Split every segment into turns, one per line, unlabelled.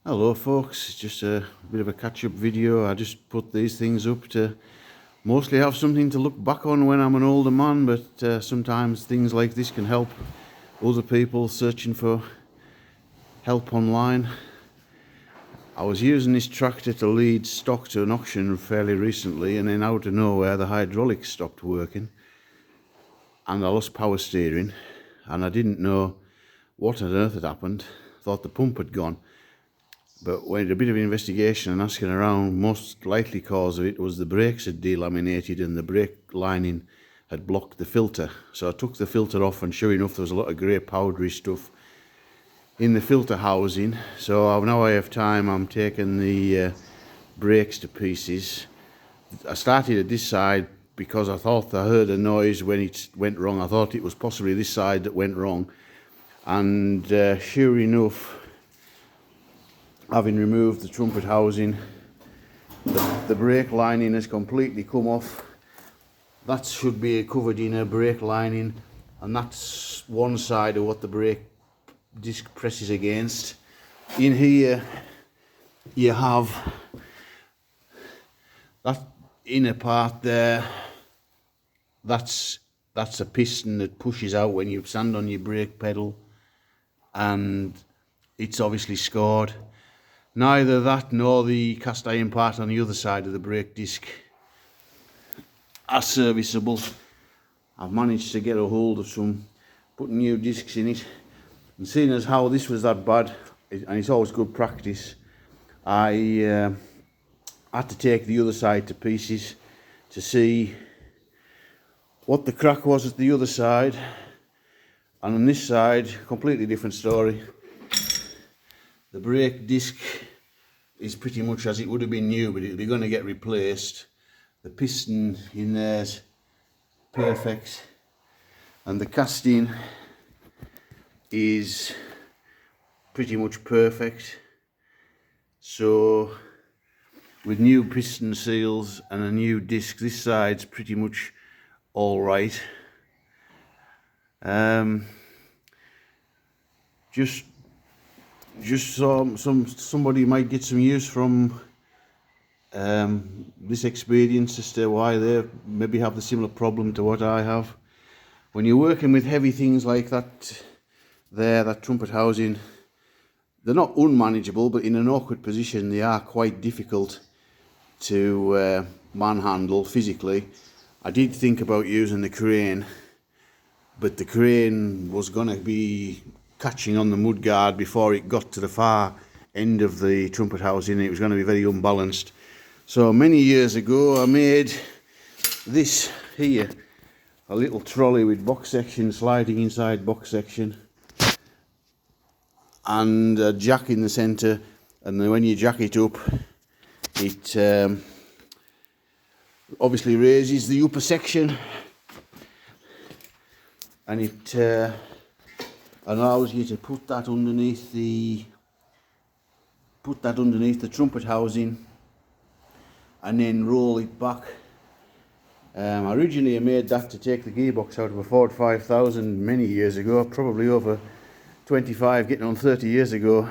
Hello folks, it's just a bit of a catch-up video. I just put these things up to mostly have something to look back on when I'm an older man, but sometimes things like this can help other people searching for help online. I was using this tractor to lead stock to an auction fairly recently, and then out of nowhere the hydraulics stopped working and I lost power steering, and I didn't know what on earth had happened. Thought the pump had gone. But when a bit of investigation and asking around, most likely cause of it was the brakes had delaminated and the brake lining had blocked the filter. So I took the filter off, and sure enough there was a lot of grey powdery stuff in the filter housing. So now I have time, I'm taking the brakes to pieces. I started at this side because I thought I heard a noise when it went wrong. I thought it was possibly this side that went wrong, and sure enough, having removed the trumpet housing, the brake lining has completely come off. That should be covered in a brake lining, and that's one side of what the brake disc presses against. In here you have that inner part there. That's a piston that pushes out when you stand on your brake pedal, and it's obviously scored. Neither that nor the cast iron part on the other side of the brake disc are serviceable. I've managed to get a hold of some, putting new discs in it, and seeing as how this was that bad, and it's always good practice, I had to take the other side to pieces to see what the crack was at the other side. And on this side, completely different story. The brake disc is pretty much as it would have been new, but it'll be going to get replaced. The piston in there's perfect, and the casting is pretty much perfect. So with new piston seals and a new disc, this side's pretty much all right. Just so somebody might get some use from this experience as to why they maybe have the similar problem to what I have. When you're working with heavy things like that, that trumpet housing, they're not unmanageable, but in an awkward position they are quite difficult to manhandle physically. I did think about using the crane, but the crane was going to be catching on the mudguard before it got to the far end of the trumpet housing, and it was going to be very unbalanced. So many years ago I made this here, a little trolley with box section, sliding inside box section, and a jack in the centre, and then when you jack it up, it obviously raises the upper section, and it allows you to put that underneath the trumpet housing and then roll it back. Originally I made that to take the gearbox out of a Ford 5000 many years ago, probably over 25, getting on 30 years ago,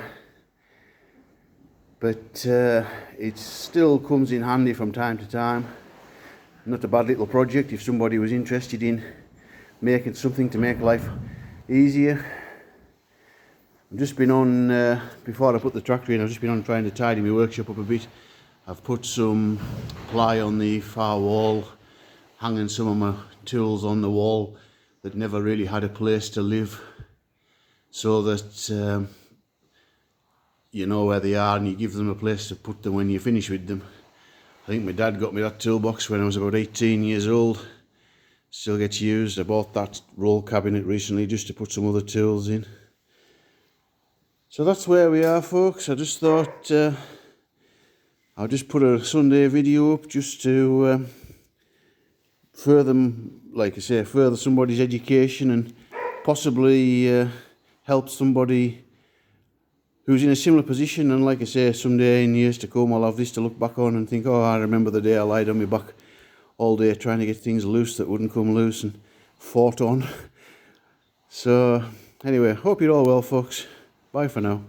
but it still comes in handy from time to time. Not a bad little project if somebody was interested in making something to make life easier. I've just been on, before I put the tractor in, I've just been on trying to tidy my workshop up a bit. I've put some ply on the far wall, hanging some of my tools on the wall that never really had a place to live, so that you know where they are and you give them a place to put them when you finish with them. I think my dad got me that toolbox when I was about 18 years old. Still gets used. I bought that roll cabinet recently just to put some other tools in. So that's where we are, folks. I just thought I'll just put a Sunday video up just to further, like I say, further somebody's education and possibly help somebody who's in a similar position. And like I say, someday in years to come I'll have this to look back on and think, oh, I remember the day I lied on my back all day trying to get things loose that wouldn't come loose and fought on. So anyway, hope you're all well, folks. Bye for now.